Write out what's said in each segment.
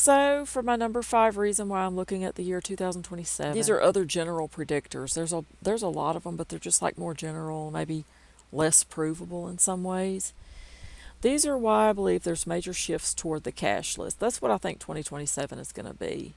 So, for my number 5 reason why I'm looking at the year 2027, these are other general predictors. There's a lot of them, but they're just like more general, maybe less provable in some ways. These are why I believe there's major shifts toward the cashless. That's what I think 2027 is going to be.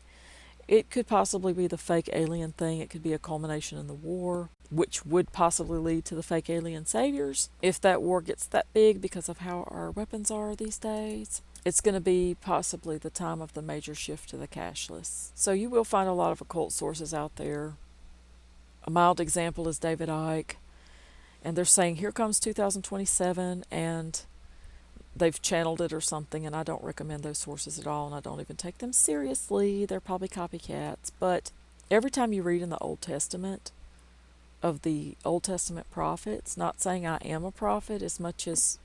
It could possibly be the fake alien thing. It could be a culmination in the war, which would possibly lead to the fake alien saviors if that war gets that big because of how our weapons are these days. It's going to be possibly the time of the major shift to the cashless. So you will find a lot of occult sources out there. A mild example is David Icke. And they're saying, here comes 2027, and they've channeled it or something, and I don't recommend those sources at all, and I don't even take them seriously. They're probably copycats. But every time you read in the Old Testament of the Old Testament prophets, not saying I am a prophet as much as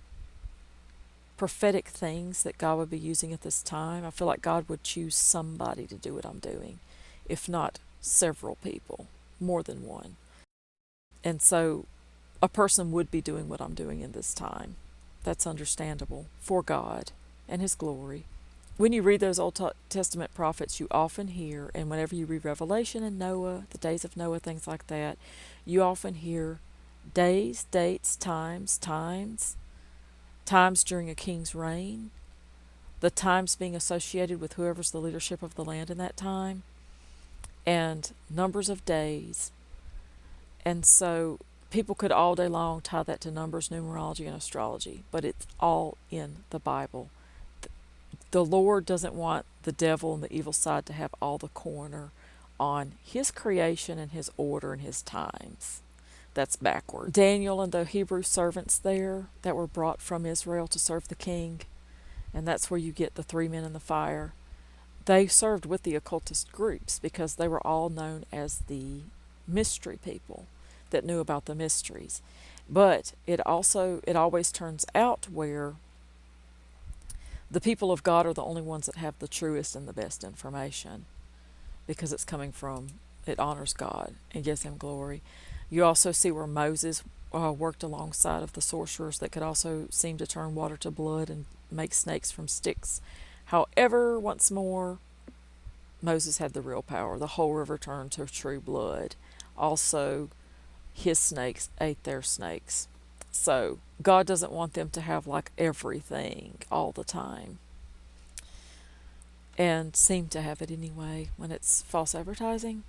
prophetic things that God would be using at this time, I feel like God would choose somebody to do what I'm doing, if not several people, more than one. And so a person would be doing what I'm doing in this time. That's understandable for God and His glory. When you read those Old Testament prophets, you often hear, and whenever you read Revelation and Noah, the days of Noah, things like that, you often hear days, dates, times during a king's reign, the times being associated with whoever's the leadership of the land in that time, and numbers of days. And so people could all day long tie that to numbers, numerology, and astrology, but it's all in the Bible. The Lord doesn't want the devil and the evil side to have all the corner on His creation and His order and His times. That's backward. Daniel and the Hebrew servants there that were brought from Israel to serve the king, and that's where you get the 3 men in the fire. They served with the occultist groups because they were all known as the mystery people that knew about the mysteries. But it always turns out where the people of God are the only ones that have the truest and the best information because it honors God and gives Him glory. You also see where Moses worked alongside of the sorcerers that could also seem to turn water to blood and make snakes from sticks. However, once more, Moses had the real power. The whole river turned to true blood. Also, his snakes ate their snakes. So God doesn't want them to have like everything all the time, and seem to have it anyway when it's false advertising.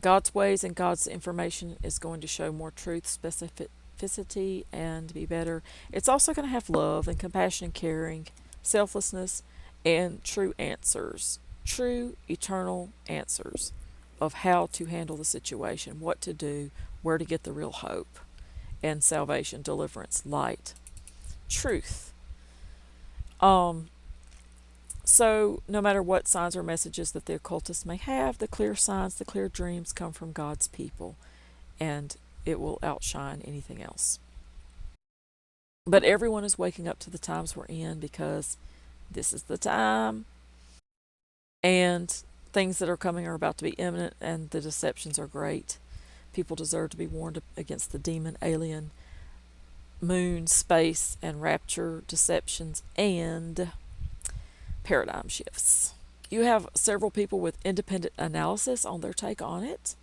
God's ways and God's information is going to show more truth, specificity, and be better. It's also going to have love and compassion and caring, selflessness, and true answers. True, eternal answers of how to handle the situation, what to do, where to get the real hope, and salvation, deliverance, light, truth. So no matter what signs or messages that the occultists may have, the clear signs, the clear dreams come from God's people, and it will outshine anything else. But everyone is waking up to the times we're in because this is the time, and things that are coming are about to be imminent, and the deceptions are great. People deserve to be warned against the demon, alien, moon, space, and rapture deceptions and paradigm shifts. You have several people with independent analysis on their take on it,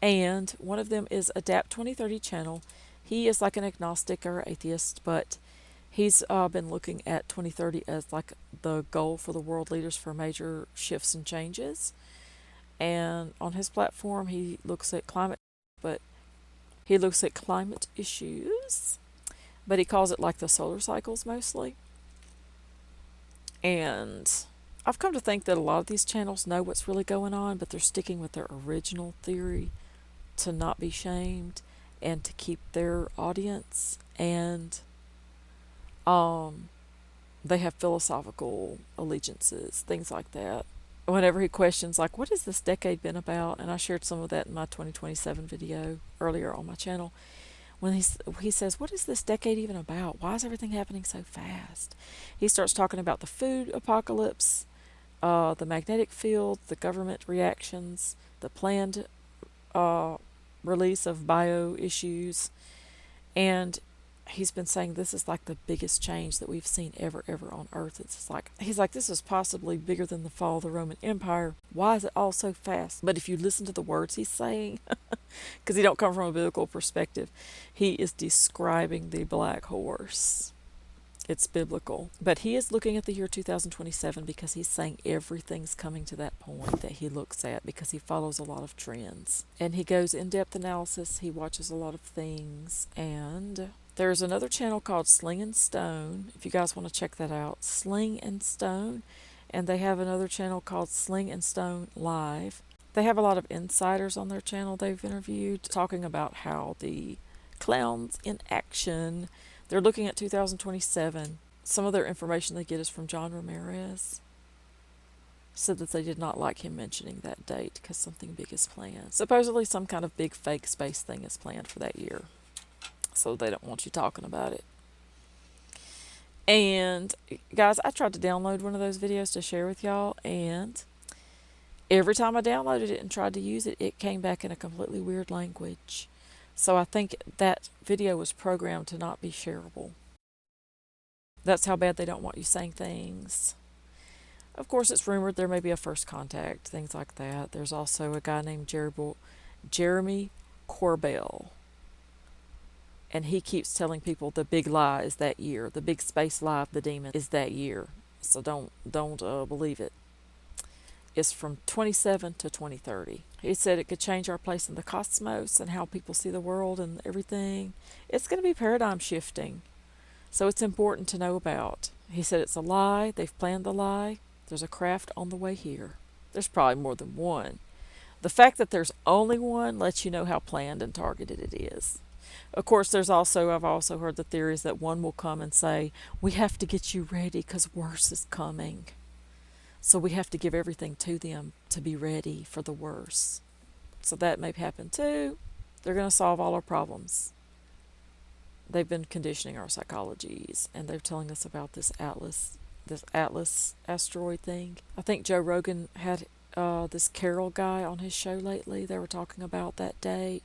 and one of them is Adapt 2030 Channel. He is like an agnostic or atheist, but he's been looking at 2030 as like the goal for the world leaders for major shifts and changes. And on his platform, he looks at climate issues, but he calls it like the solar cycles mostly. And I've come to think that a lot of these channels know what's really going on, but they're sticking with their original theory to not be shamed and to keep their audience. And they have philosophical allegiances, things like that. Whenever he questions, like, what has this decade been about? And I shared some of that in my 2027 video earlier on my channel. When he says, what is this decade even about? Why is everything happening so fast? He starts talking about the food apocalypse, the magnetic field, the government reactions, the planned release of bio issues, and he's been saying this is like the biggest change that we've seen ever on earth. It's like, he's like, this is possibly bigger than the fall of the Roman Empire. Why is it all so fast? But if you listen to the words he's saying, because he don't come from a biblical perspective, he is describing the black horse. It's biblical. But he is looking at the year 2027 because he's saying everything's coming to that point that he looks at, because he follows a lot of trends. And he goes in-depth analysis. He watches a lot of things. And there's another channel called Sling and Stone, if you guys want to check that out. Sling and Stone. And they have another channel called Sling and Stone Live. They have a lot of insiders on their channel they've interviewed, talking about how the clowns in action. They're looking at 2027. Some of their information they get is from John Ramirez. Said that they did not like him mentioning that date because something big is planned. Supposedly some kind of big fake space thing is planned for that year. So they don't want you talking about it. And guys, I tried to download one of those videos to share with y'all, and every time I downloaded it and tried to use it, it came back in a completely weird language. So I think that video was programmed to not be shareable. That's how bad they don't want you saying things. Of course, it's rumored there may be a first contact, things like that. There's also a guy named Jeremy Corbell. And he keeps telling people the big lie is that year. The big space lie of the demon is that year. So don't believe it. It's from 27 to 2030. He said it could change our place in the cosmos and how people see the world and everything. It's going to be paradigm shifting. So it's important to know about. He said it's a lie. They've planned the lie. There's a craft on the way here. There's probably more than one. The fact that there's only one lets you know how planned and targeted it is. Of course, I've also heard the theories that one will come and say, we have to get you ready because worse is coming. So we have to give everything to them to be ready for the worst. So that may happen too. They're going to solve all our problems. They've been conditioning our psychologies, and they're telling us about this Atlas asteroid thing. I think Joe Rogan had this Carol guy on his show lately. They were talking about that date.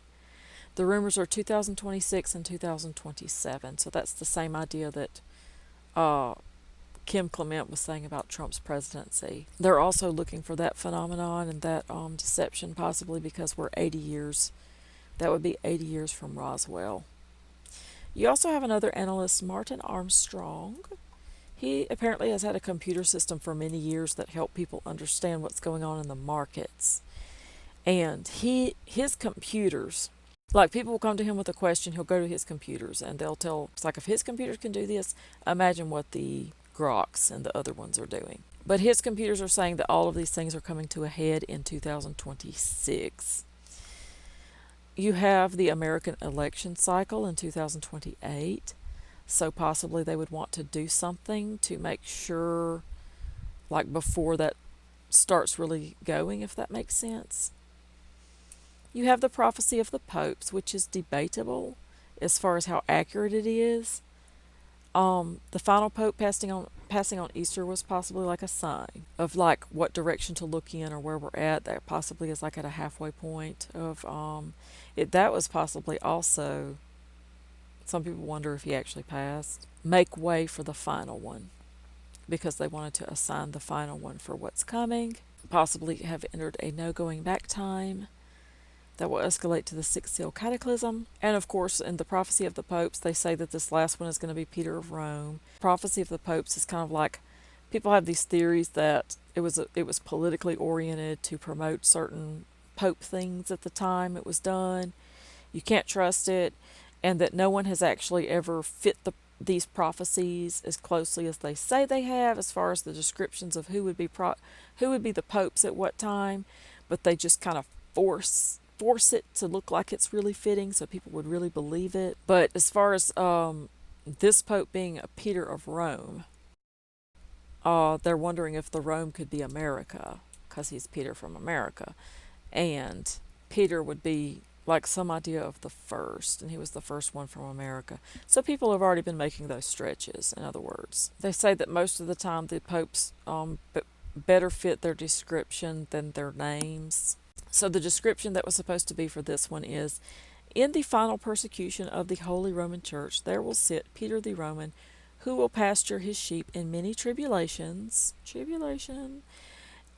The rumors are 2026 and 2027. So that's the same idea that Kim Clement was saying about Trump's presidency. They're also looking for that phenomenon and that deception, possibly because we're 80 years. That would be 80 years from Roswell. You also have another analyst, Martin Armstrong. He apparently has had a computer system for many years that helped people understand what's going on in the markets. And his computers, like people will come to him with a question, he'll go to his computers and they'll tell, it's like if his computers can do this, imagine what the Groks and the other ones are doing. But his computers are saying that all of these things are coming to a head in 2026. You have the American election cycle in 2028. So possibly they would want to do something to make sure, like before that starts really going, if that makes sense. You have the prophecy of the popes, which is debatable as far as how accurate it is. The final pope passing on Easter was possibly like a sign of like what direction to look in or where we're at. That possibly is like at a halfway point of that was possibly also, some people wonder if he actually passed, make way for the final one, because they wanted to assign the final one for what's coming, possibly have entered a no going back time that will escalate to the Sixth Seal Cataclysm. And of course, in the prophecy of the popes, they say that this last one is going to be Peter of Rome. Prophecy of the popes is kind of like, people have these theories that it was politically oriented to promote certain pope things at the time it was done. You can't trust it, and that no one has actually ever fit these prophecies as closely as they say they have, as far as the descriptions of who would be the popes at what time, but they just kind of force it to look like it's really fitting so people would really believe it. But as far as this pope being a Peter of Rome, they're wondering if the Rome could be America, because he's Peter from America, and Peter would be like some idea of the first, and he was the first one from America. So people have already been making those stretches, in other words. They say that most of the time the popes better fit their description than their names. So the description that was supposed to be for this one is, In the final persecution of the Holy Roman Church, there will sit Peter the Roman, who will pasture his sheep in many tribulation,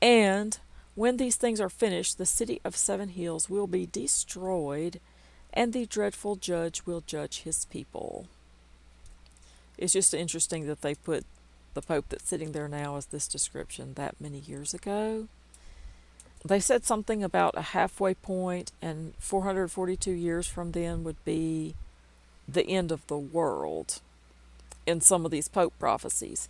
and when these things are finished, the city of 7 hills will be destroyed, and the dreadful judge will judge his people. It's just interesting that they put the Pope that's sitting there now as this description that many years ago. They said something about a halfway point, and 442 years from then would be the end of the world in some of these Pope prophecies.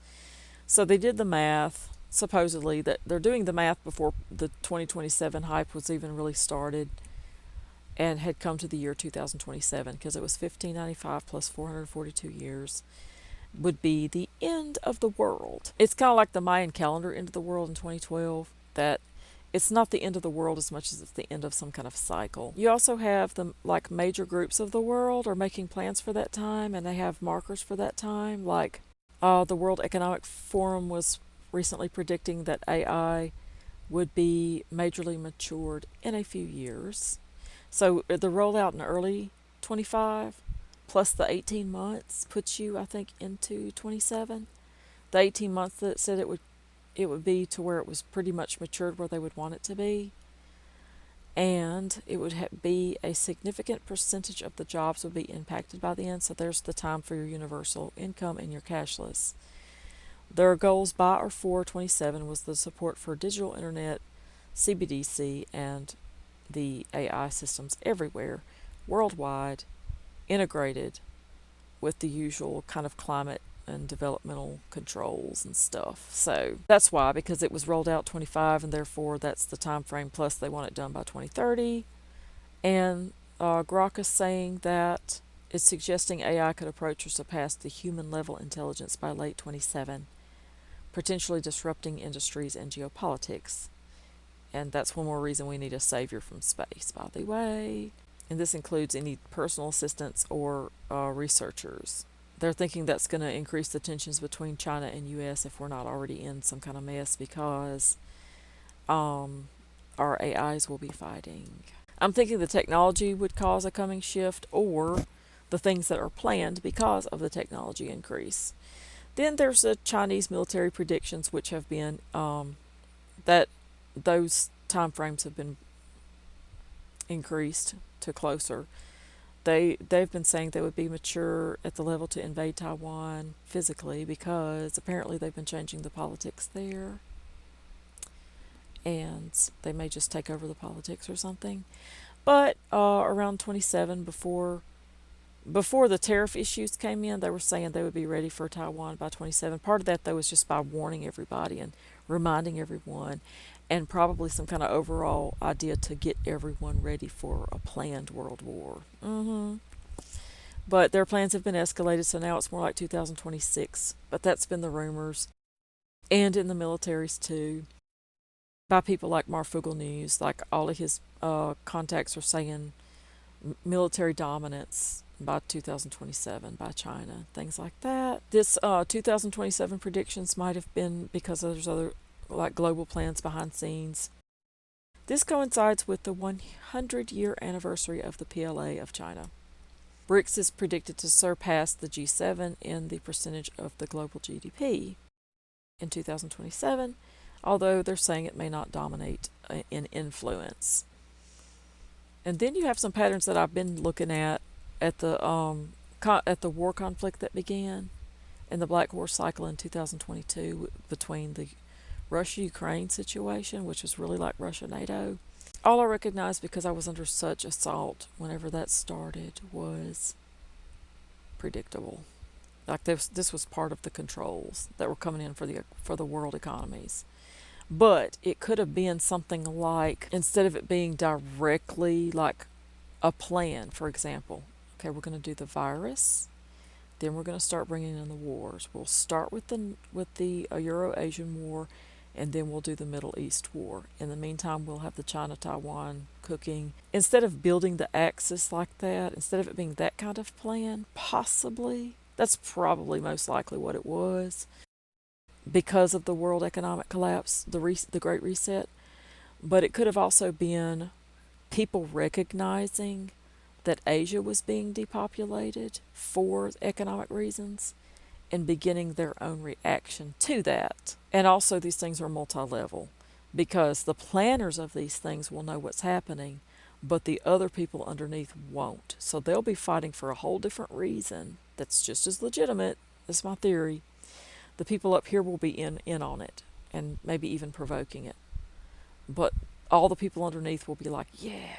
So they did the math, supposedly, that they're doing the math before the 2027 hype was even really started and had come to the year 2027, because it was 1595 plus 442 years would be the end of the world. It's kind of like the Mayan calendar end of the world in 2012, that it's not the end of the world as much as it's the end of some kind of cycle. You also have the major groups of the world are making plans for that time, and they have markers for that time. Like the World Economic Forum was recently predicting that AI would be majorly matured in a few years. So the rollout in early 25 plus the 18 months puts you, I think, into 27. The 18 months that said it would be to where it was pretty much matured where they would want it to be, and it would be a significant percentage of the jobs would be impacted by the end. So there's the time for your universal income and your cashless. Their goals by or for 27 was the support for digital internet, CBDC, and the AI systems everywhere, worldwide, integrated with the usual kind of climate and developmental controls and stuff. So that's why, because it was rolled out 25, and therefore that's the time frame, plus they want it done by 2030. And Grok is saying that it's suggesting AI could approach or surpass the human level intelligence by late 27, potentially disrupting industries and geopolitics. And that's one more reason we need a savior from space, by the way. And this includes any personal assistants or researchers. They're thinking that's going to increase the tensions between China and U.S. if we're not already in some kind of mess, because our AIs will be fighting. I'm thinking the technology would cause a coming shift, or the things that are planned because of the technology increase. Then there's the Chinese military predictions, which have been that those time frames have been increased to closer. They've been saying they would be mature at the level to invade Taiwan physically, because apparently they've been changing the politics there, and they may just take over the politics or something. But around 27, before the tariff issues came in, they were saying they would be ready for Taiwan by 27. Part of that, though, was just by warning everybody and reminding everyone, and probably some kind of overall idea to get everyone ready for a planned world war. But their plans have been escalated, so now it's more like 2026. But that's been the rumors. And in the militaries, too, by people like Marfugel News, like all of his contacts are saying military dominance by 2027 by China, things like that. This 2027 predictions might have been because there's other global plans behind scenes. This coincides with the 100-year anniversary of the PLA of China. BRICS is predicted to surpass the G7 in the percentage of the global GDP in 2027, although they're saying it may not dominate in influence. And then you have some patterns that I've been looking at the war conflict that began in the Black Horse cycle in 2022 between the Russia-Ukraine situation, which was really like Russia-NATO. All I recognized, because I was under such assault whenever that started, was predictable. Like this was part of the controls that were coming in for the world economies. But it could have been something like, instead of it being directly like a plan, for example, okay, we're going to do the virus, then we're going to start bringing in the wars. We'll start with the Euro-Asian war, and then we'll do the Middle East war. In the meantime, we'll have the China-Taiwan cooking. Instead of building the axis like that, instead of it being that kind of plan, possibly, that's probably most likely what it was, because of the world economic collapse, the Great Reset. But it could have also been people recognizing that Asia was being depopulated for economic reasons and beginning their own reaction to that. And also, these things are multi-level because the planners of these things will know what's happening, but the other people underneath won't. So they'll be fighting for a whole different reason that's just as legitimate. That's my theory. The people up here will be in on it and maybe even provoking it. But all the people underneath will be like, yeah,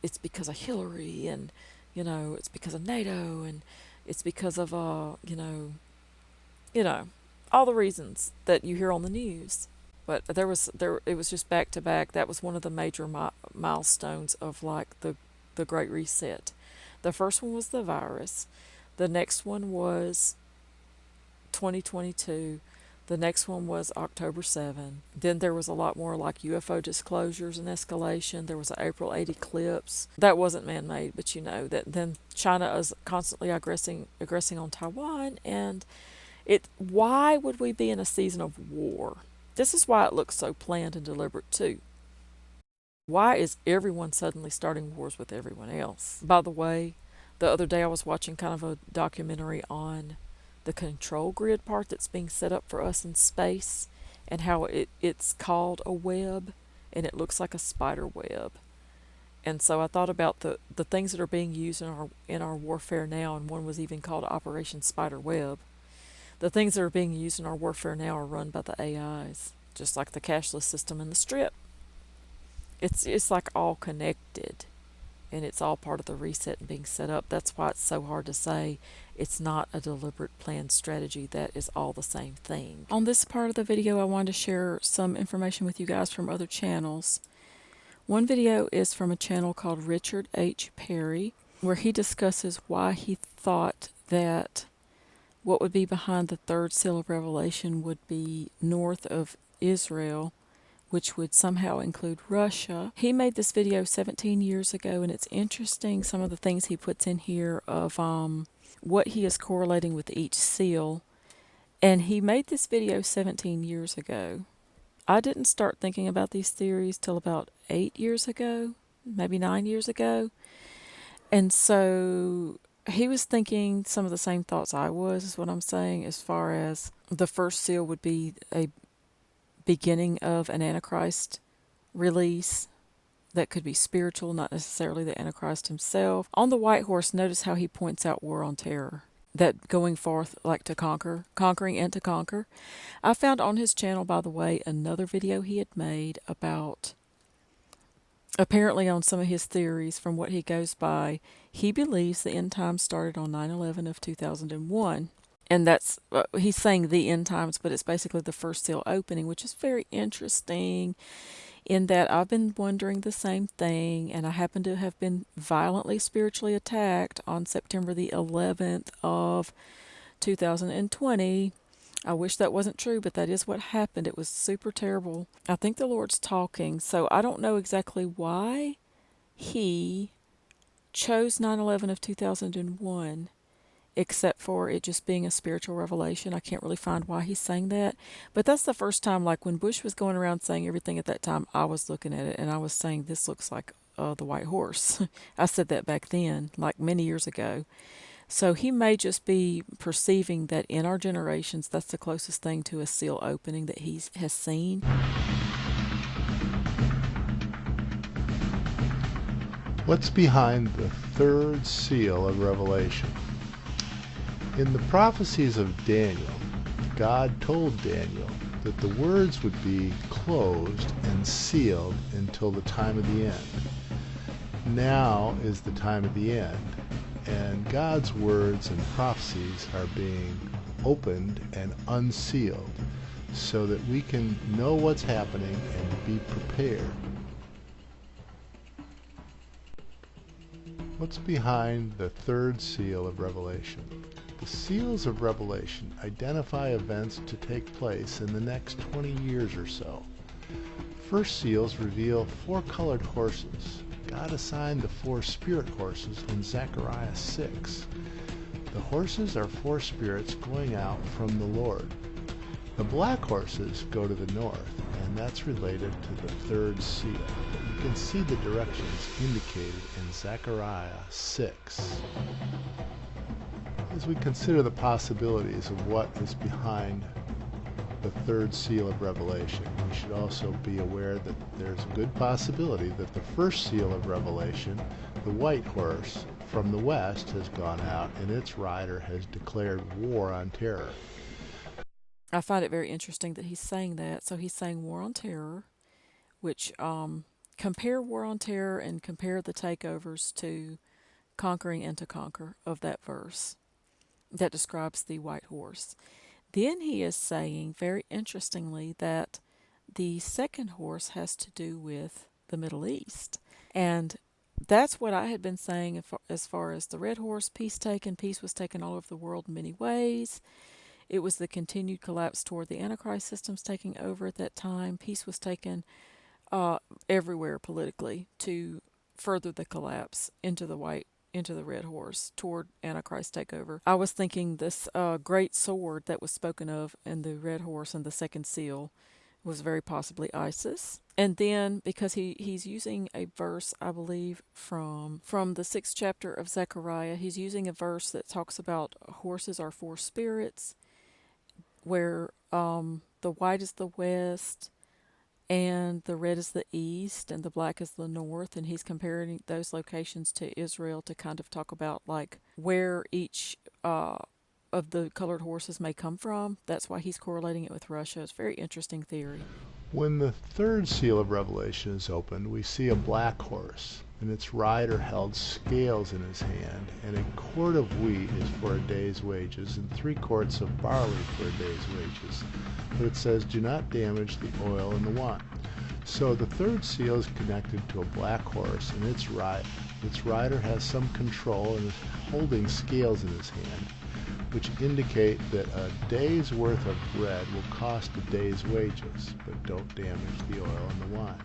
it's because of Hillary, and, it's because of NATO, and it's because of, all the reasons that you hear on the news. But it was just back to back. That was one of the major milestones of like the Great Reset. The first one was the virus. The next one was 2022. The next one was October 7. Then there was a lot more like UFO disclosures and escalation. There was an April 8 eclipse. That wasn't man-made, but that then China is constantly aggressing on Taiwan. And why would we be in a season of war? This is why it looks so planned and deliberate too. Why is everyone suddenly starting wars with everyone else? By the way, the other day I was watching kind of a documentary on the control grid part that's being set up for us in space, and how it's called a web, and it looks like a spider web. And so I thought about the things that are being used in our warfare now, and one was even called Operation Spider Web. The things that are being used in our warfare now are run by the AIs, just like the cashless system in the Strip. It's like all connected, and it's all part of the reset and being set up. That's why it's so hard to say it's not a deliberate planned strategy. That is all the same thing. On this part of the video, I wanted to share some information with you guys from other channels. One video is from a channel called Richard H. Perry, where he discusses why he thought that what would be behind the third seal of Revelation would be north of Israel, which would somehow include Russia. He made this video 17 years ago, and it's interesting some of the things he puts in here of what he is correlating with each seal. And he made this video 17 years ago. I didn't start thinking about these theories till about 8 years ago, maybe 9 years ago. And so he was thinking some of the same thoughts I was, is what I'm saying, as far as the first seal would be a beginning of an Antichrist release that could be spiritual, not necessarily the Antichrist himself. On the white horse, notice how he points out war on terror, that going forth like to conquer, conquering and to conquer. I found on his channel, by the way, another video he had made about, apparently on some of his theories from what he goes by. He believes the end times started on 9/11 of 2001. And that's, he's saying the end times, but it's basically the first seal opening, which is very interesting in that I've been wondering the same thing, and I happen to have been violently spiritually attacked on September the 11th of 2020. I wish that wasn't true, but that is what happened. It was super terrible. I think the Lord's talking, so I don't know exactly why he chose 9/11 of 2001. Except for it just being a spiritual revelation. I can't really find why he's saying that. But that's the first time, like when Bush was going around saying everything at that time, I was looking at it and I was saying, this looks like the white horse. I said that back then, like many years ago. So he may just be perceiving that in our generations, that's the closest thing to a seal opening that he has seen. What's behind the third seal of Revelation? In the prophecies of Daniel, God told Daniel that the words would be closed and sealed until the time of the end. Now is the time of the end, and God's words and prophecies are being opened and unsealed so that we can know what's happening and be prepared. What's behind the third seal of Revelation? The seals of Revelation identify events to take place in the next 20 years or so. First seals reveal 4 colored horses. God assigned the 4 spirit horses in Zechariah 6. The horses are 4 spirits going out from the Lord. The black horses go to the north, and that's related to the third seal. But you can see the directions indicated in Zechariah 6. As we consider the possibilities of what is behind the third seal of Revelation, we should also be aware that there's a good possibility that the first seal of Revelation, the white horse from the west, has gone out and its rider has declared war on terror. I find it very interesting that he's saying that. So he's saying war on terror, which compare war on terror and compare the takeovers to conquering and to conquer of that verse that describes the white horse. Then he is saying, very interestingly, that the second horse has to do with the Middle East. And that's what I had been saying as far as the red horse, peace taken. Peace was taken all over the world in many ways. It was the continued collapse toward the Antichrist systems taking over at that time. Peace was taken everywhere politically to further the collapse into the red horse toward Antichrist takeover. I was thinking this great sword that was spoken of in the red horse and the second seal was very possibly ISIS. And then because he's using a verse, I believe, from the 6th chapter of Zechariah, he's using a verse that talks about horses are four spirits, where the white is the west, and the red is the east, and the black is the north, and he's comparing those locations to Israel to kind of talk about like where each of the colored horses may come from. That's why he's correlating it with Russia. It's a very interesting theory. When the third seal of Revelation is opened, we see a black horse, and its rider held scales in his hand, and a quart of wheat is for a day's wages, and 3 quarts of barley for a day's wages. But it says, do not damage the oil and the wine. So the third seal is connected to a black horse and its rider. Its rider has some control and is holding scales in his hand, which indicate that a day's worth of bread will cost a day's wages, but don't damage the oil and the wine.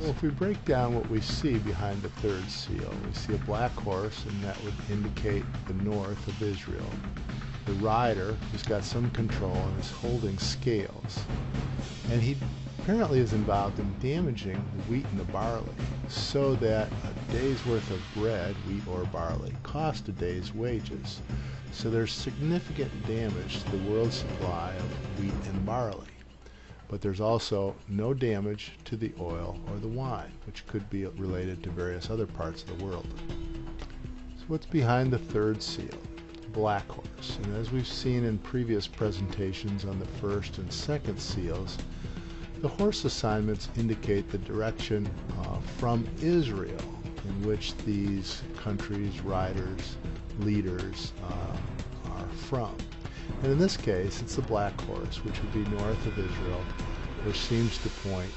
Well, if we break down what we see behind the third seal, we see a black horse, and that would indicate the north of Israel. The rider, who's got some control and is holding scales, and he apparently is involved in damaging the wheat and the barley, so that a day's worth of bread, wheat or barley, cost a day's wages. So there's significant damage to the world's supply of wheat and barley. But there's also no damage to the oil or the wine, which could be related to various other parts of the world. So what's behind the third seal? Black horse. And as we've seen in previous presentations on the first and second seals, the horse assignments indicate the direction from Israel in which these countries, riders, leaders are from. And in this case, it's the black horse, which would be north of Israel, which seems to point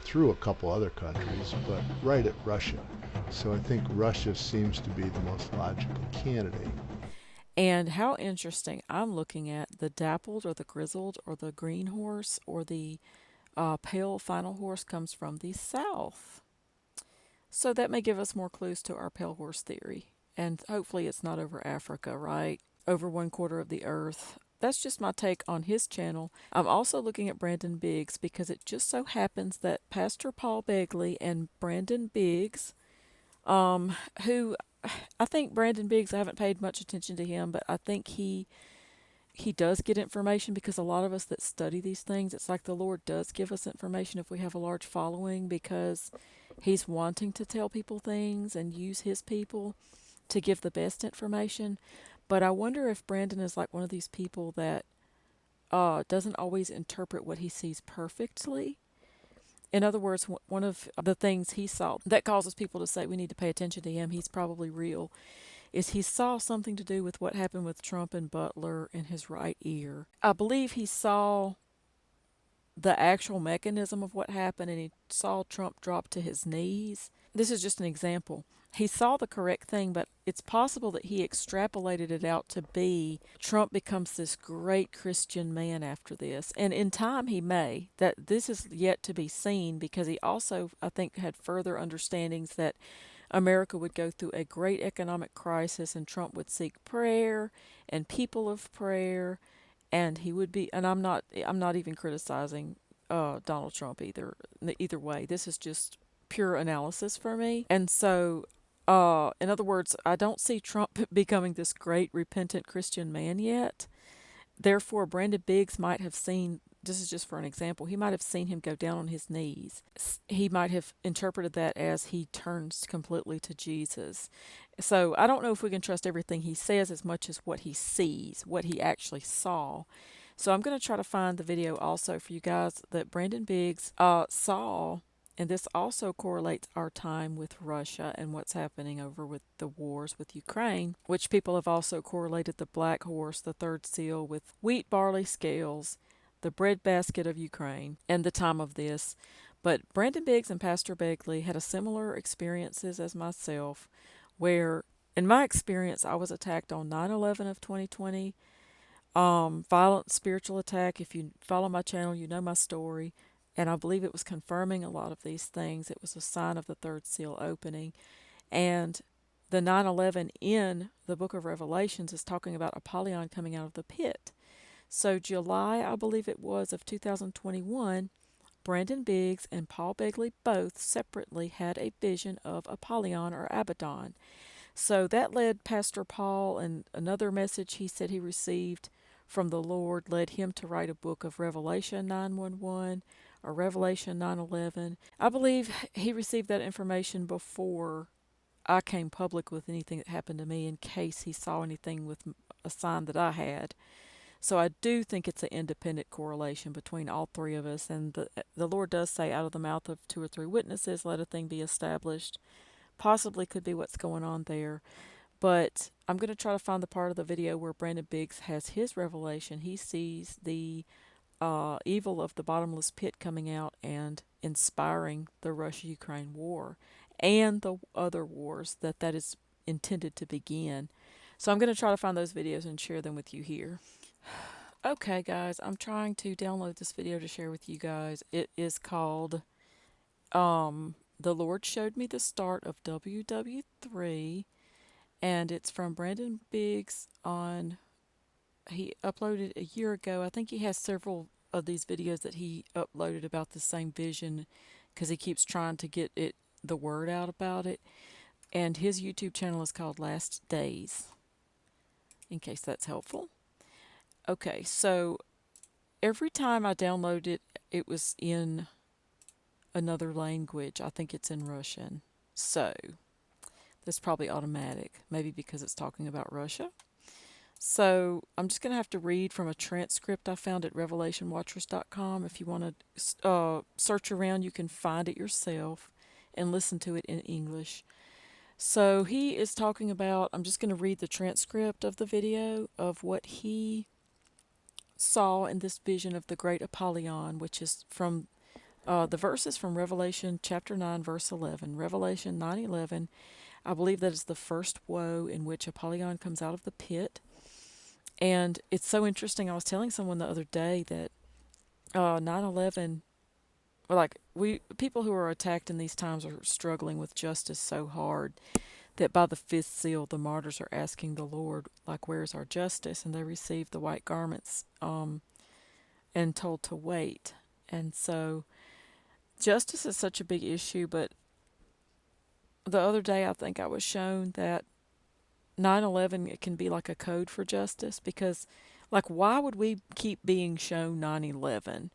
through a couple other countries, but right at Russia. So I think Russia seems to be the most logical candidate. And how interesting, I'm looking at the dappled or the grizzled or the green horse or the pale final horse comes from the south. So that may give us more clues to our pale horse theory. And hopefully it's not over Africa, right? Over 1/4 of the earth. That's just my take on his channel. I'm also looking at Brandon Biggs because it just so happens that Pastor Paul Begley and Brandon Biggs, who I think Brandon Biggs, I haven't paid much attention to him, but I think he does get information because a lot of us that study these things, it's like the Lord does give us information if we have a large following because he's wanting to tell people things and use his people to give the best information. But I wonder if Brandon is like one of these people that doesn't always interpret what he sees perfectly. In other words, one of the things he saw that causes people to say we need to pay attention to him, he's probably real, is he saw something to do with what happened with Trump and Butler in his right ear. I believe he saw the actual mechanism of what happened, and he saw Trump drop to his knees. This is just an example. He saw the correct thing, but it's possible that he extrapolated it out to be Trump becomes this great Christian man after this. And in time he may. That this is yet to be seen because he also, I think, had further understandings that America would go through a great economic crisis and Trump would seek prayer and people of prayer and he would be. And I'm not even criticizing Donald Trump either way. This is just pure analysis for me. And so, in other words, I don't see Trump becoming this great repentant Christian man yet. Therefore, Brandon Biggs might have seen, this is just for an example, he might have seen him go down on his knees. He might have interpreted that as he turns completely to Jesus. So I don't know if we can trust everything he says as much as what he sees, what he actually saw. So I'm going to try to find the video also for you guys that Brandon Biggs saw. And this also correlates our time with Russia and what's happening over with the wars with Ukraine, which people have also correlated the black horse, the third seal, with wheat, barley, scales, the breadbasket of Ukraine, and the time of this. But Brandon Biggs and Pastor Begley had a similar experiences as myself, where in my experience I was attacked on 9/11 of 2020. Violent spiritual attack. If you follow my channel, you know my story. And I believe it was confirming a lot of these things. It was a sign of the third seal opening. And the 9/11 in the book of Revelations is talking about Apollyon coming out of the pit. So July, I believe it was, of 2021, Brandon Biggs and Paul Begley both separately had a vision of Apollyon or Abaddon. So that led Pastor Paul, and another message he said he received from the Lord led him to write a book of Revelation 9:11 or Revelation 9:11. I believe he received that information before I came public with anything that happened to me, in case he saw anything with a sign that I had. So I do think it's an independent correlation between all three of us. And the Lord does say, out of the mouth of two or three witnesses, let a thing be established. Possibly could be what's going on there. But I'm going to try to find the part of the video where Brandon Biggs has his revelation. He sees the evil of the bottomless pit coming out and inspiring the Russia-Ukraine war and the other wars that is intended to begin. So I'm going to try to find those videos and share them with you here. Okay, guys, I'm trying to download this video to share with you guys. It is called The Lord Showed Me the Start of WW3, and it's from Brandon Biggs he uploaded a year ago. I think he has several of these videos that he uploaded about the same vision, because he keeps trying to get the word out about it. And his YouTube channel is called Last Days, in case that's helpful. Okay, so every time I download it, it was in another language. I think it's in Russian. So that's probably automatic, maybe because it's talking about Russia. So I'm just going to have to read from a transcript I found at revelationwatchers.com. If you want to search around, you can find it yourself and listen to it in English. So he is talking about, I'm just going to read the transcript of the video of what he saw in this vision of the great Apollyon, which is from the verses from Revelation chapter 9, verse 11. Revelation 9:11, I believe that is the first woe in which Apollyon comes out of the pit. And it's so interesting. I was telling someone the other day that 9/11, like, people who are attacked in these times are struggling with justice so hard that by the fifth seal, the martyrs are asking the Lord, like, where's our justice? And they receive the white garments and told to wait. And so justice is such a big issue. But the other day, I think I was shown that 9/11, it can be like a code for justice, because, like, why would we keep being shown 9/11?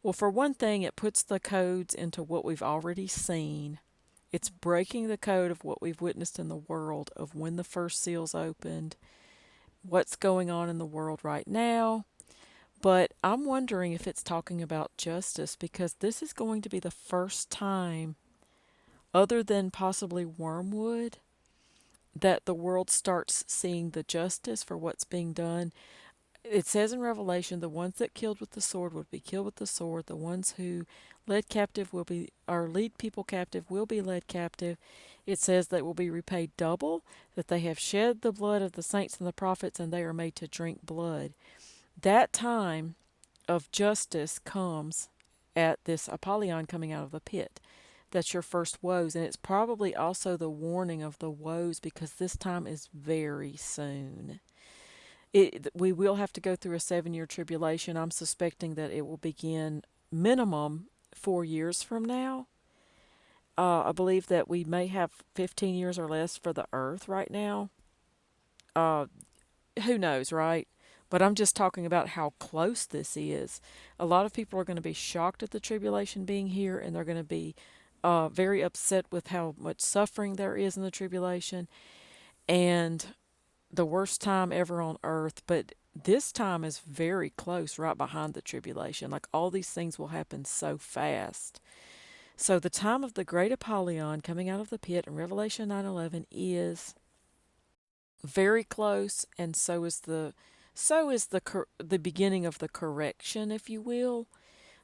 Well, for one thing, it puts the codes into what we've already seen. It's breaking the code of what we've witnessed in the world, of when the first seals opened, what's going on in the world right now. But I'm wondering if it's talking about justice, because this is going to be the first time, other than possibly Wormwood, that the world starts seeing the justice for what's being done. It says in Revelation, the ones that killed with the sword would be killed with the sword. The ones who lead people captive will be led captive. It says they will be repaid double, that they have shed the blood of the saints and the prophets, and they are made to drink blood. That time of justice comes at this Apollyon coming out of the pit. That's your first woes, and it's probably also the warning of the woes, because this time is very soon. We will have to go through a 7 year tribulation. I'm suspecting that it will begin minimum 4 years from now. I believe that we may have 15 years or less for the earth right now. Uh, who knows, right? But I'm just talking about how close this is. A lot of people are going to be shocked at the tribulation being here, and they're going to be very upset with how much suffering there is in the tribulation and the worst time ever on earth. But this time is very close, right behind the tribulation. Like all these things will happen so fast. So the time of the great Apollyon coming out of the pit in Revelation 9:11 is very close, and so is the beginning of the correction, if you will,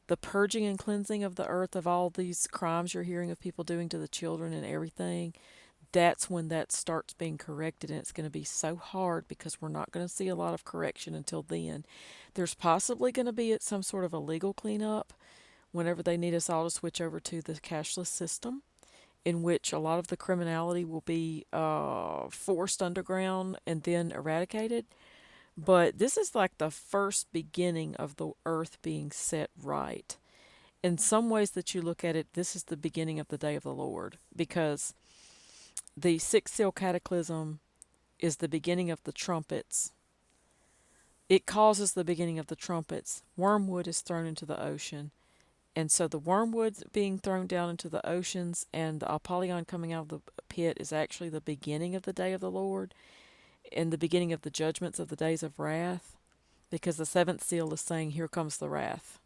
the purging and cleansing of the earth of all these crimes you're hearing of people doing to the children and everything. That's when that starts being corrected, and it's going to be so hard because we're not going to see a lot of correction until then. There's possibly going to be some sort of a legal cleanup whenever they need us all to switch over to the cashless system, in which a lot of the criminality will be forced underground and then eradicated. But this is like the first beginning of the earth being set right. In some ways that you look at it, this is the beginning of the day of the Lord, because the sixth seal cataclysm is the beginning of the trumpets. It causes the beginning of the trumpets. Wormwood is thrown into the ocean. And so the wormwood being thrown down into the oceans and the Apollyon coming out of the pit is actually the beginning of the day of the Lord and the beginning of the judgments of the days of wrath, because the seventh seal is saying, here comes the wrath.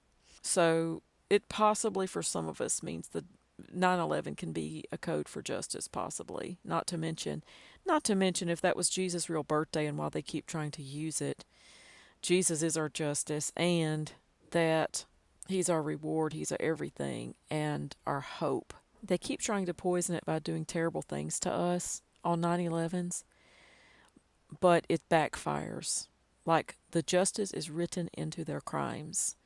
So it possibly for some of us means that 9/11 can be a code for justice, possibly. Not to mention if that was Jesus' real birthday and while they keep trying to use it, Jesus is our justice, and that he's our reward, he's our everything, and our hope. They keep trying to poison it by doing terrible things to us on 9/11s, but it backfires. Like the justice is written into their crimes.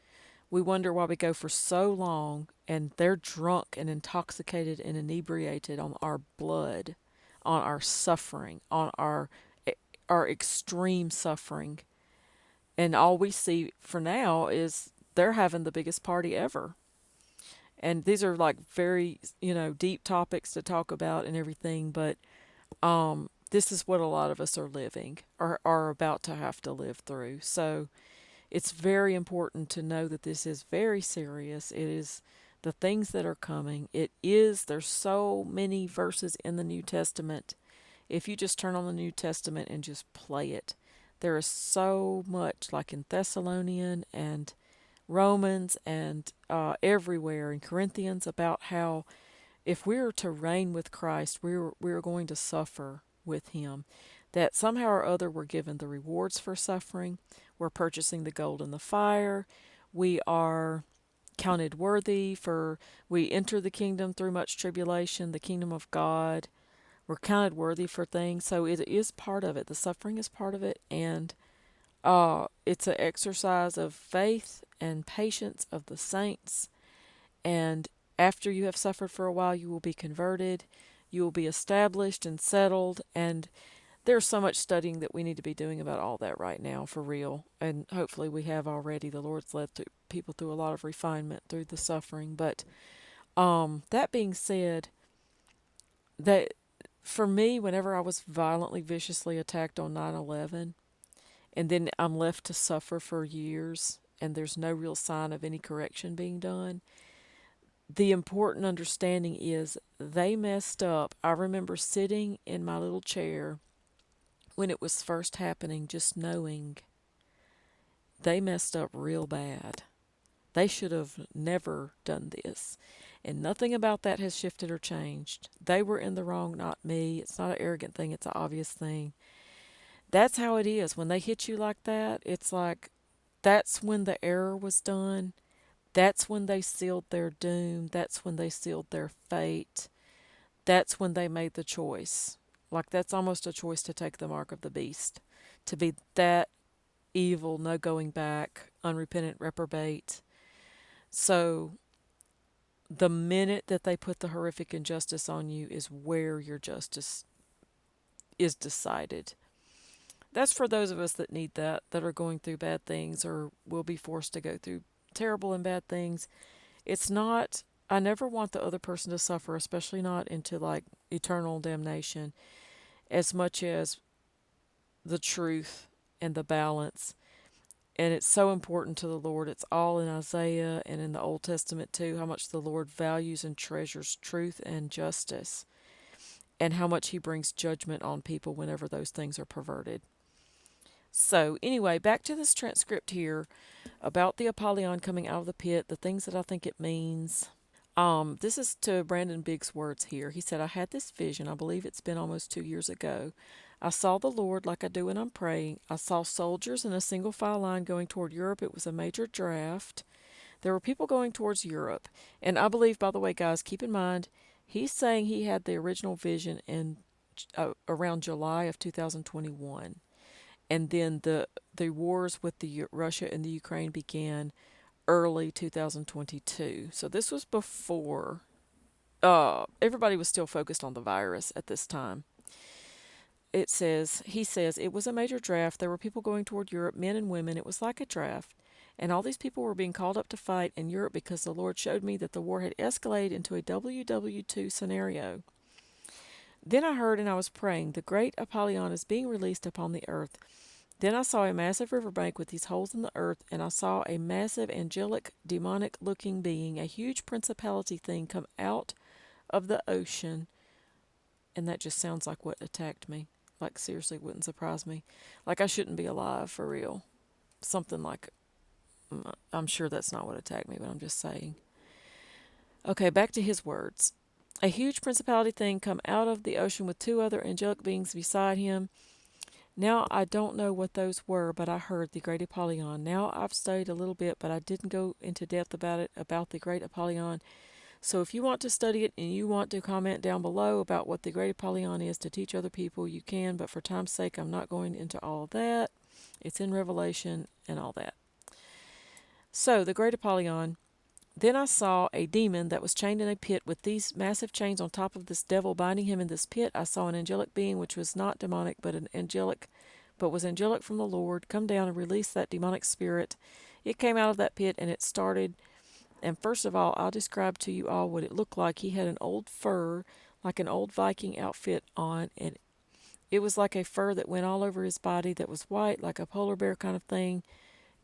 We wonder why we go for so long and they're drunk and intoxicated and inebriated on our blood, on our suffering, on our extreme suffering. And all we see for now is they're having the biggest party ever. And these are like very, deep topics to talk about and everything, but this is what a lot of us are living or are about to have to live through. So it's very important to know that this is very serious. It is the things that are coming. There's so many verses in the New Testament. If you just turn on the New Testament and just play it, there is so much, like in Thessalonian and Romans and everywhere in Corinthians, about how if we're to reign with Christ, we're going to suffer with him. That somehow or other we're given the rewards for suffering. We're purchasing the gold in the fire. We are counted worthy for, we enter the kingdom through much tribulation, the kingdom of God. We're counted worthy for things. So it is part of it. The suffering is part of it. And it's an exercise of faith and patience of the saints. And after you have suffered for a while, you will be converted. You will be established and settled. And there's so much studying that we need to be doing about all that right now, for real. And hopefully we have already. The Lord's led people through a lot of refinement through the suffering. But that being said, that for me, whenever I was violently, viciously attacked on 9/11, and then I'm left to suffer for years, and there's no real sign of any correction being done, the important understanding is they messed up. I remember sitting in my little chair when it was first happening, just knowing they messed up real bad. They should have never done this. And nothing about that has shifted or changed. They were in the wrong, not me. It's not an arrogant thing, it's an obvious thing. That's how it is. When they hit you like that, it's like that's when the error was done. That's when they sealed their doom. That's when they sealed their fate. That's when they made the choice. Like that's almost a choice to take the mark of the beast. To be that evil, no going back, unrepentant reprobate. So the minute that they put the horrific injustice on you is where your justice is decided. That's for those of us that need that are going through bad things or will be forced to go through terrible and bad things. It's not, I never want the other person to suffer, especially not into like eternal damnation, as much as the truth and the balance. And it's so important to the Lord. It's all in Isaiah and in the Old Testament too, how much the Lord values and treasures truth and justice, and how much He brings judgment on people whenever those things are perverted. So, anyway, back to this transcript here about the Apollyon coming out of the pit, the things that I think it means. This is to Brandon Biggs' words here. He said, I had this vision. I believe it's been almost 2 years ago. I saw the Lord like I do when I'm praying. I saw soldiers in a single file line going toward Europe. It was a major draft. There were people going towards Europe. And I believe, by the way, guys, keep in mind, he's saying he had the original vision in around July of 2021. And then the wars with the Russia and the Ukraine began early 2022. So this was before everybody was still focused on the virus at this time. He says, it was a major draft. There were people going toward Europe, men and women. It was like a draft. And all these people were being called up to fight in Europe because the Lord showed me that the war had escalated into a WW2 scenario. Then I heard and I was praying, the great Apollyon is being released upon the earth. Then I saw a massive riverbank with these holes in the earth, and I saw a massive angelic, demonic looking being, a huge principality thing come out of the ocean. And that just sounds like what attacked me. Like, seriously, wouldn't surprise me. Like, I shouldn't be alive, for real. Something like, I'm sure that's not what attacked me, but I'm just saying. Okay, back to his words. A huge principality thing come out of the ocean with two other angelic beings beside him. Now I don't know what those were, but I heard the great Apollyon. Now I've studied a little bit, but I didn't go into depth about the great Apollyon. So if you want to study it and you want to comment down below about what the great Apollyon is to teach other people, you can, but for time's sake, I'm not going into all of that. It's in Revelation and all that. So the great Apollyon. Then I saw a demon that was chained in a pit with these massive chains on top of this devil binding him in this pit. I saw an angelic being which was not demonic but was angelic from the Lord come down and release that demonic spirit. It came out of that pit and it started. And first of all, I'll describe to you all what it looked like. He had an old fur, like an old Viking outfit on, and it was like a fur that went all over his body that was white, like a polar bear kind of thing,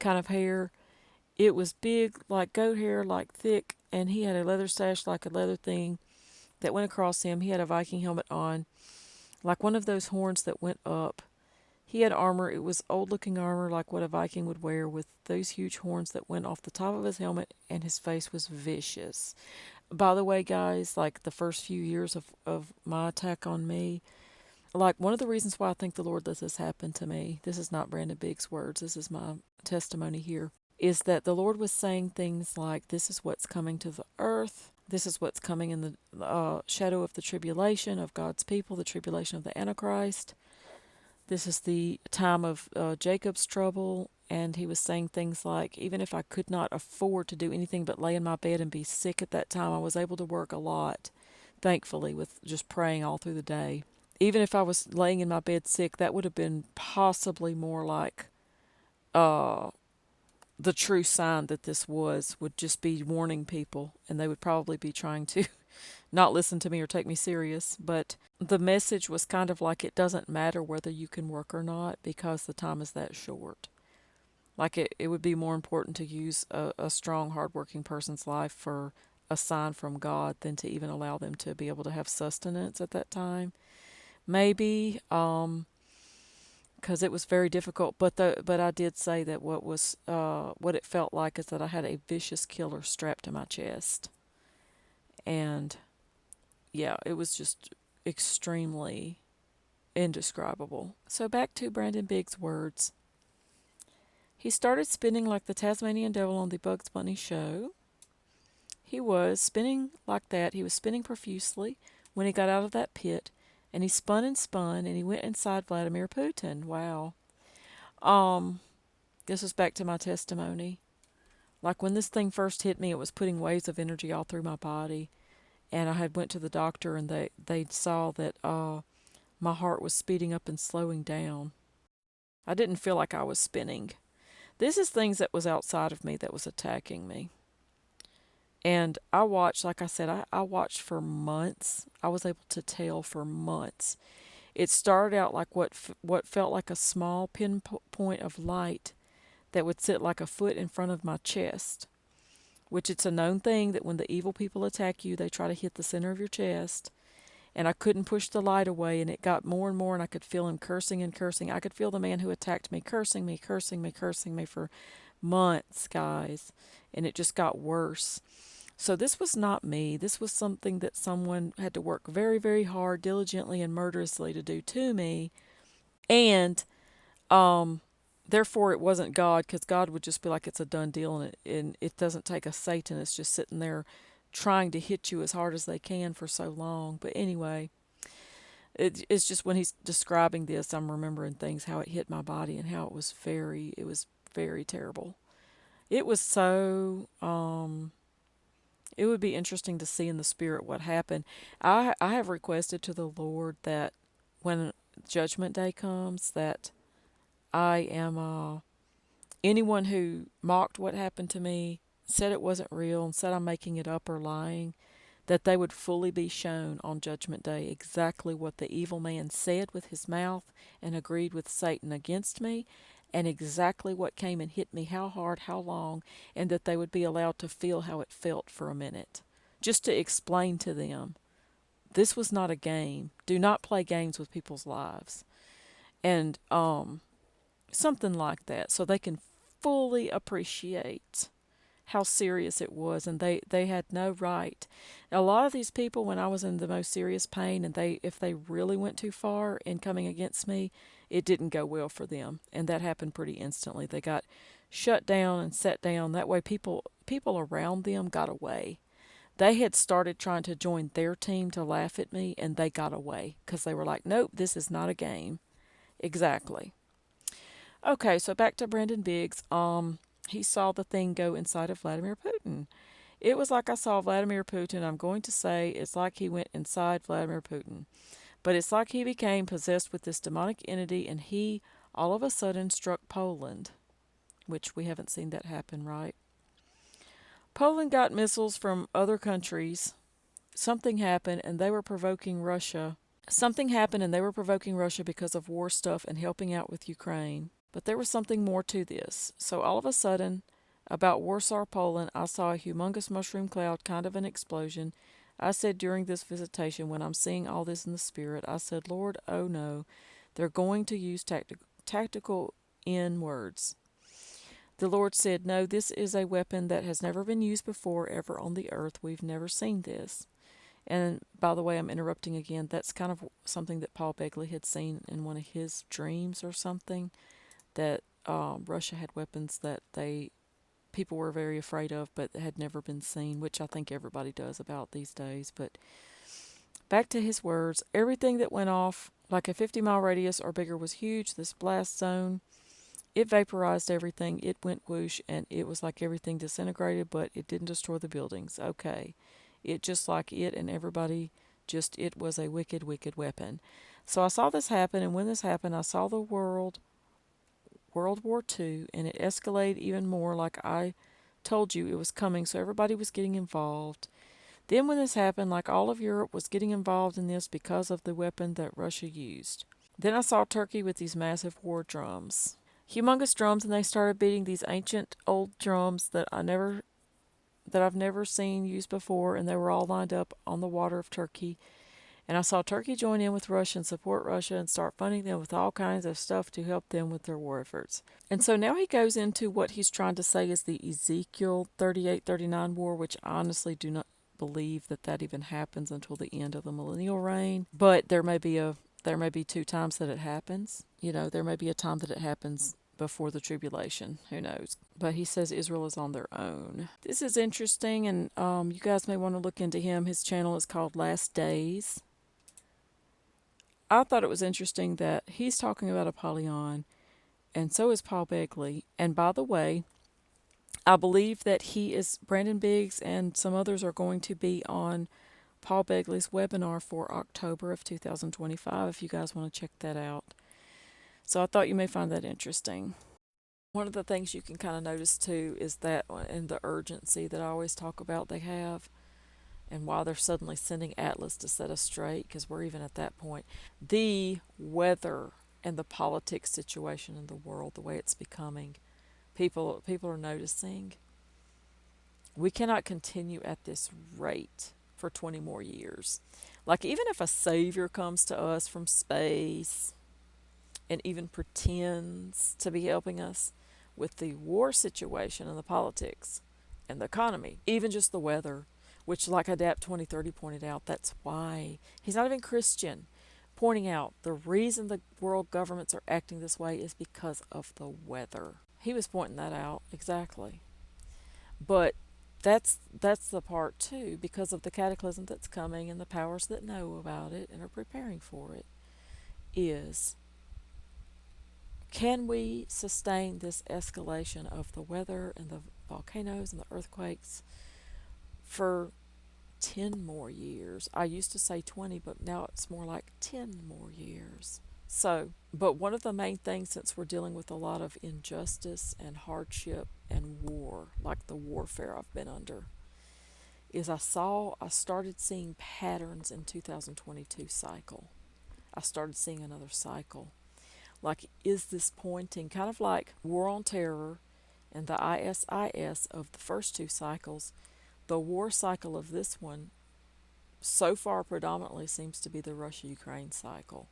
kind of hair. It was big, like goat hair, like thick, and he had a leather sash, like a leather thing that went across him. He had a Viking helmet on, like one of those horns that went up. He had armor. It was old-looking armor, like what a Viking would wear, with those huge horns that went off the top of his helmet, and his face was vicious. By the way, guys, like the first few years of my attack on me, like one of the reasons why I think the Lord let this happen to me, this is not Brandon Biggs' words, this is my testimony here, is that the Lord was saying things like, this is what's coming to the earth. This is what's coming in the shadow of the tribulation of God's people, the tribulation of the Antichrist. This is the time of Jacob's trouble. And he was saying things like, even if I could not afford to do anything but lay in my bed and be sick at that time, I was able to work a lot, thankfully, with just praying all through the day. Even if I was laying in my bed sick, that would have been possibly more like the true sign that this would just be warning people, and they would probably be trying to not listen to me or take me serious. But the message was kind of like, it doesn't matter whether you can work or not because the time is that short. Like it would be more important to use a strong, hardworking person's life for a sign from God than to even allow them to be able to have sustenance at that time. Maybe, because it was very difficult. But I did say that what it felt like is that I had a vicious killer strapped to my chest, and yeah, it was just extremely indescribable. So back to Brandon Biggs' words. He started spinning like the Tasmanian Devil on the Bugs Bunny show. He was spinning like that. He was spinning profusely when he got out of that pit. And he spun, and he went inside Vladimir Putin. Wow. This is back to my testimony. Like when this thing first hit me, it was putting waves of energy all through my body. And I had went to the doctor, and they saw that my heart was speeding up and slowing down. I didn't feel like I was spinning. This is things that was outside of me that was attacking me. And I watched, like I said, I watched for months. I was able to tell for months. It started out like what felt like a small pinpoint of light that would sit like a foot in front of my chest, which it's a known thing that when the evil people attack you, they try to hit the center of your chest. And I couldn't push the light away, and it got more and more, and I could feel him cursing and cursing. I could feel the man who attacked me cursing me, cursing me, cursing me for months, guys. And it just got worse. So this was not me. This was something that someone had to work very, very hard, diligently, and murderously to do to me. And therefore, it wasn't God, because God would just be like, it's a done deal, and it doesn't take a Satanist just sitting there trying to hit you as hard as they can for so long. But anyway, it's just when he's describing this, I'm remembering things, how it hit my body and how it was very terrible. It was so, it would be interesting to see in the spirit what happened. I have requested to the Lord that when Judgment Day comes, that I am, anyone who mocked what happened to me, said it wasn't real, and said I'm making it up or lying, that they would fully be shown on Judgment Day exactly what the evil man said with his mouth and agreed with Satan against me, and exactly what came and hit me, how hard, how long, and that they would be allowed to feel how it felt for a minute, just to explain to them this was not a game. Do not play games with people's lives. And something like that, so they can fully appreciate how serious it was, and they had no right. A lot of these people, when I was in the most serious pain, and if they really went too far in coming against me, it didn't go well for them, and that happened pretty instantly. They got shut down and set down. That way people around them got away. They had started trying to join their team to laugh at me, and they got away because they were like, nope, this is not a game. Exactly. Okay, so back to Brandon Biggs. He saw the thing go inside of Vladimir Putin. It was like I saw Vladimir Putin. I'm going to say it's like he went inside Vladimir Putin. But it's like he became possessed with this demonic entity, and he all of a sudden struck Poland, which we haven't seen that happen, right? Poland got missiles from other countries. Something happened, and they were provoking Russia. Something happened, and they were provoking Russia because of war stuff and helping out with Ukraine. But there was something more to this. So all of a sudden, about Warsaw, Poland, I saw a humongous mushroom cloud, kind of an explosion. I said during this visitation, when I'm seeing all this in the spirit, I said, Lord, oh no, they're going to use tactical N words. The Lord said, no, this is a weapon that has never been used before ever on the earth. We've never seen this. And by the way, I'm interrupting again. That's kind of something that Paul Begley had seen in one of his dreams or something, that Russia had weapons that people were very afraid of, but had never been seen, which I think everybody does about these days. But back to his words, everything that went off like a 50-mile radius or bigger was huge. This blast zone, it vaporized everything. It went whoosh, and it was like everything disintegrated, but it didn't destroy the buildings. Okay. It just like it and everybody, it was a wicked, wicked weapon. So I saw this happen, and when this happened, I saw the World War II, and it escalated even more, like I told you it was coming, so everybody was getting involved. Then when this happened, like all of Europe was getting involved in this because of the weapon that Russia used. Then I saw Turkey with these massive war drums. Humongous drums, and they started beating these ancient old drums that I've never seen used before, and they were all lined up on the water of Turkey. And I saw Turkey join in with Russia and support Russia and start funding them with all kinds of stuff to help them with their war efforts. And so now he goes into what he's trying to say is the Ezekiel 38-39 war, which I honestly do not believe that even happens until the end of the millennial reign. But there may be two times that it happens. There may be a time that it happens before the tribulation. Who knows? But he says Israel is on their own. This is interesting, and you guys may want to look into him. His channel is called Last Days. I thought it was interesting that he's talking about Apollyon, and so is Paul Begley. And by the way, I believe that Brandon Biggs and some others are going to be on Paul Begley's webinar for October of 2025, if you guys want to check that out. So I thought you may find that interesting. One of the things you can kind of notice too is that in the urgency that I always talk about they have, and why they're suddenly sending Atlas to set us straight, because we're even at that point. The weather and the politics situation in the world, the way it's becoming, people are noticing. We cannot continue at this rate for 20 more years. Like, even if a savior comes to us from space and even pretends to be helping us with the war situation and the politics and the economy, even just the weather, which, like Adapt 2030 pointed out, that's why he's not even Christian, pointing out the reason the world governments are acting this way is because of the weather. He was pointing that out exactly. But that's the part too, because of the cataclysm that's coming and the powers that know about it and are preparing for it, is can we sustain this escalation of the weather and the volcanoes and the earthquakes for 10 more years? I used to say 20, but now it's more like 10 more years. So, but one of the main things, since we're dealing with a lot of injustice and hardship and war, like the warfare I've been under, is I started seeing patterns in 2022 cycle. I started seeing another cycle. Like, is this pointing kind of like War on Terror and the ISIS of the first two cycles? The war cycle of this one so far predominantly seems to be the Russia-Ukraine cycle,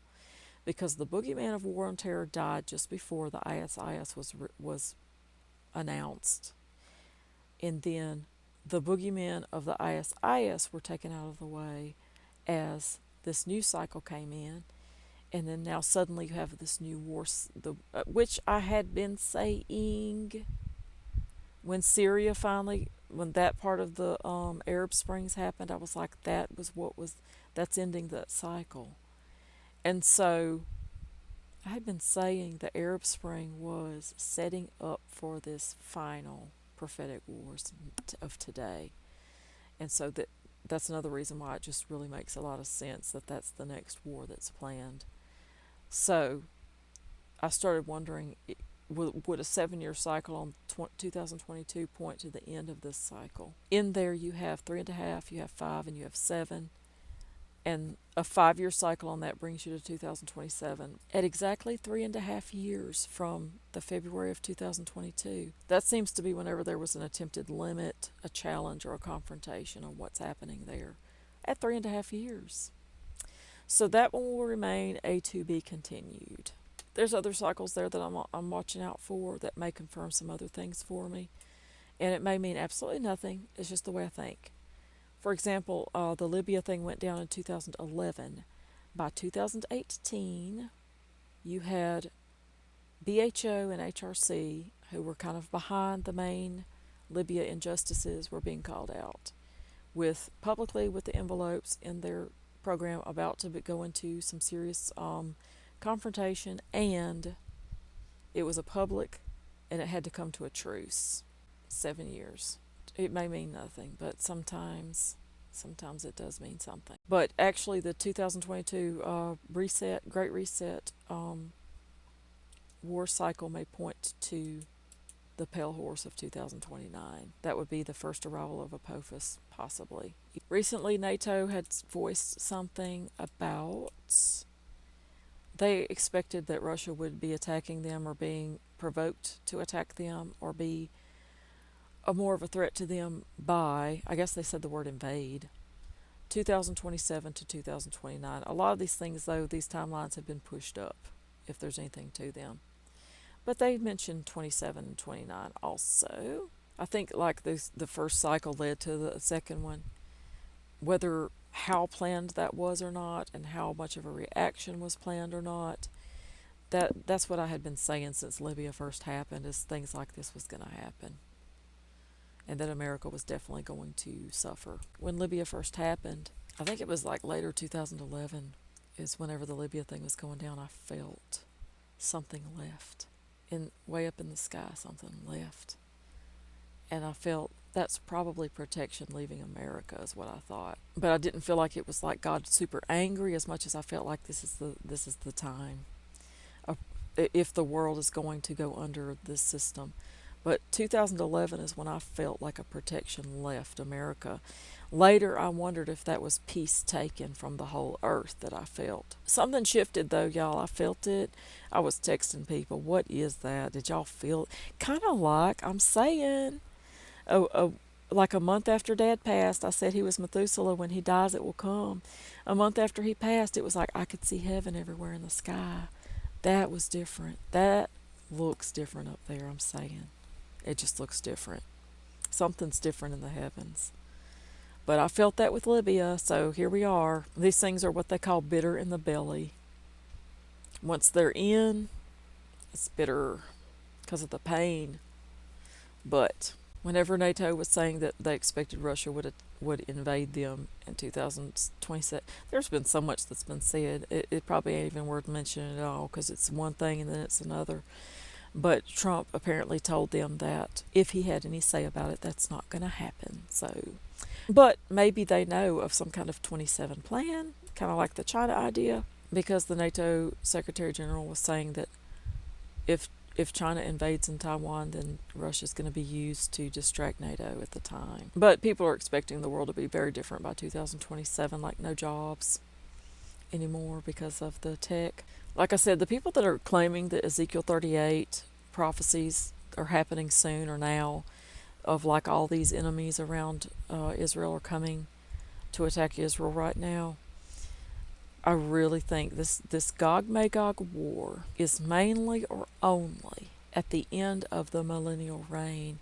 because the boogeyman of War on Terror died just before the ISIS was announced, and then the boogeymen of the ISIS were taken out of the way as this new cycle came in, and then now suddenly you have this new war, which I had been saying when Syria finally, when that part of the Arab Springs happened. I was like, that's ending that cycle. And so I had been saying the Arab Spring was setting up for this final prophetic wars of today. And so that's another reason why it just really makes a lot of sense that that's the next war that's planned. So I started wondering, would a 7-year cycle on 2022 point to the end of this cycle? In there you have 3.5, you have 5, and you have 7. And a 5-year cycle on that brings you to 2027 at exactly 3.5 years from the February of 2022. That seems to be whenever there was an attempted limit, a challenge, or a confrontation on what's happening there, at 3.5 years. So that one will remain a to be continued. There's other cycles there that I'm watching out for that may confirm some other things for me, and it may mean absolutely nothing. It's just the way I think. For example, the Libya thing went down in 2011. By 2018, you had BHO and HRC, who were kind of behind the main Libya injustices, were being called out publicly with the envelopes in their program about to go into some serious confrontation, and it was a public, and it had to come to a truce. 7 years. It may mean nothing, but sometimes it does mean something. But actually, the 2022 Great Reset war cycle may point to the pale horse of 2029. That would be the first arrival of Apophis, possibly. Recently, NATO had voiced something about they expected that Russia would be attacking them or being provoked to attack them or be more of a threat to them by, I guess they said the word invade, 2027 to 2029. A lot of these things, though, these timelines have been pushed up, if there's anything to them. But they mentioned 27 and 29 also. I think like the first cycle led to the second one. Whether how planned that was or not, and how much of a reaction was planned or not, that's what I had been saying since Libya first happened, is things like this was going to happen, and that America was definitely going to suffer. When Libya first happened, I think it was like later 2011, is whenever the Libya thing was going down, I felt something left. Way up in the sky, something left. And I felt that's probably protection leaving America, is what I thought. But I didn't feel like it was like God super angry, as much as I felt like this is the time. if the world is going to go under this system. But 2011 is when I felt like a protection left America. Later, I wondered if that was peace taken from the whole earth that I felt. Something shifted though, y'all. I felt it. I was texting people, what is that? Did y'all feel it? Kind of like I'm saying, like a month after Dad passed, I said he was Methuselah. When he dies, it will come. A month after he passed, it was like I could see heaven everywhere in the sky. That was different. That looks different up there, I'm saying. It just looks different. Something's different in the heavens. But I felt that with Libya, so here we are. These things are what they call bitter in the belly. Once they're in, it's bitter because of the pain. But whenever NATO was saying that they expected Russia would invade them in 2027, there's been so much that's been said. It probably ain't even worth mentioning at all because it's one thing and then it's another. But Trump apparently told them that if he had any say about it, that's not going to happen. So, but maybe they know of some kind of 27 plan, kind of like the China idea, because the NATO Secretary General was saying that if China invades in Taiwan, then Russia's going to be used to distract NATO at the time. But people are expecting the world to be very different by 2027, like no jobs anymore because of the tech. Like I said, the people that are claiming that Ezekiel 38 prophecies are happening soon or now, of like all these enemies around Israel are coming to attack Israel right now, I really think this Gog-Magog war is mainly or only at the end of the millennial reign.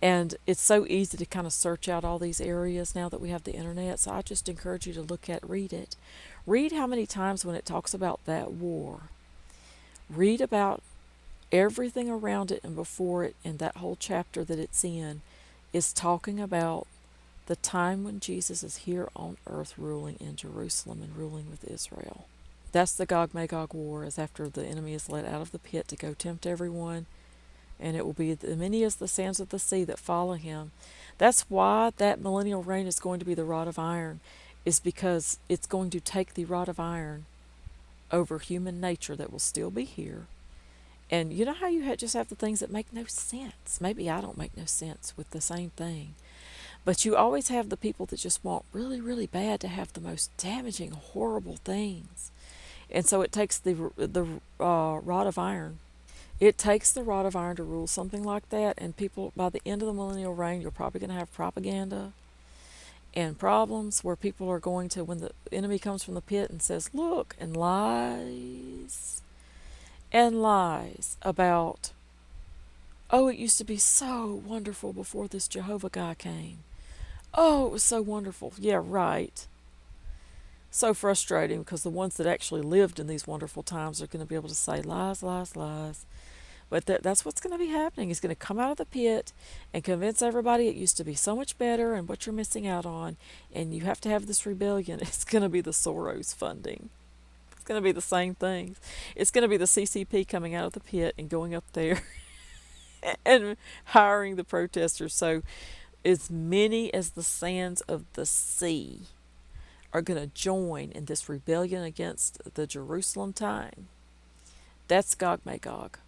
And it's so easy to kind of search out all these areas now that we have the internet. So I just encourage you to read it. Read how many times when it talks about that war. Read about everything around it and before it, and that whole chapter that it's in is talking about the time when Jesus is here on earth ruling in Jerusalem and ruling with Israel. That's the Gog-Magog war, is after the enemy is let out of the pit to go tempt everyone. And it will be as many as the sands of the sea that follow him. That's why that millennial reign is going to be the rod of iron, is because it's going to take the rod of iron over human nature that will still be here. And you know how you just have the things that make no sense? Maybe I don't make no sense with the same thing. But you always have the people that just want really, really bad to have the most damaging, horrible things. And so it takes the rod of iron. It takes the rod of iron to rule something like that. And people, by the end of the millennial reign, you're probably going to have propaganda and problems where people are going to, when the enemy comes from the pit and says, look, and lies about, oh, it used to be so wonderful before this Jehovah guy came. Oh, it was so wonderful. Yeah, right. So frustrating because the ones that actually lived in these wonderful times are going to be able to say lies, lies, lies. But that's what's going to be happening. He's going to come out of the pit and convince everybody it used to be so much better and what you're missing out on. And you have to have this rebellion. It's going to be the Soros funding. It's going to be the same things. It's going to be the CCP coming out of the pit and going up there and hiring the protesters. So as many as the sands of the sea are going to join in this rebellion against the Jerusalem time. That's Gog-Magog.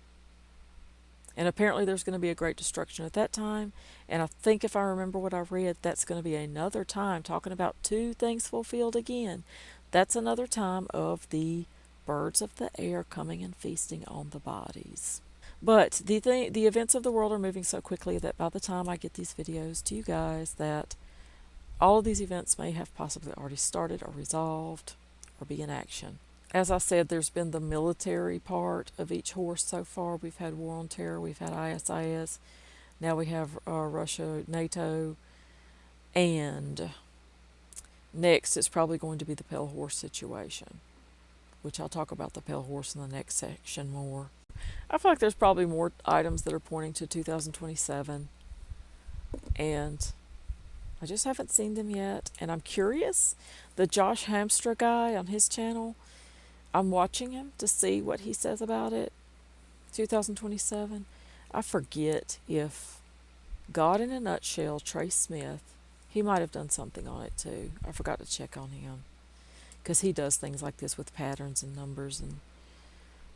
And apparently there's going to be a great destruction at that time. And I think if I remember what I read, that's going to be another time, talking about two things fulfilled again. That's another time of the birds of the air coming and feasting on the bodies. But the events of the world are moving so quickly that by the time I get these videos to you guys, that all of these events may have possibly already started or resolved or be in action. As I said, there's been the military part of each horse so far. We've had War on Terror, we've had ISIS, now we have Russia, NATO, and next it's probably going to be the pale horse situation, which I'll talk about the pale horse in the next section more. I feel like there's probably more items that are pointing to 2027, and I just haven't seen them yet, and I'm curious. The Josh Hamstra guy on his channel, I'm watching him to see what he says about it. 2027. I forget if God in a Nutshell, Trey Smith, he might have done something on it too. I forgot to check on him, because he does things like this with patterns and numbers and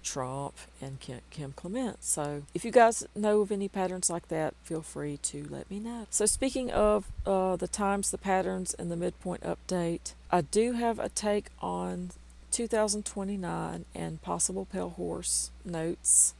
Trump, and Kim Clement. So if you guys know of any patterns like that, feel free to let me know. So speaking of the times, the patterns, and the midpoint update, I do have a take on 2029 and possible pale horse notes.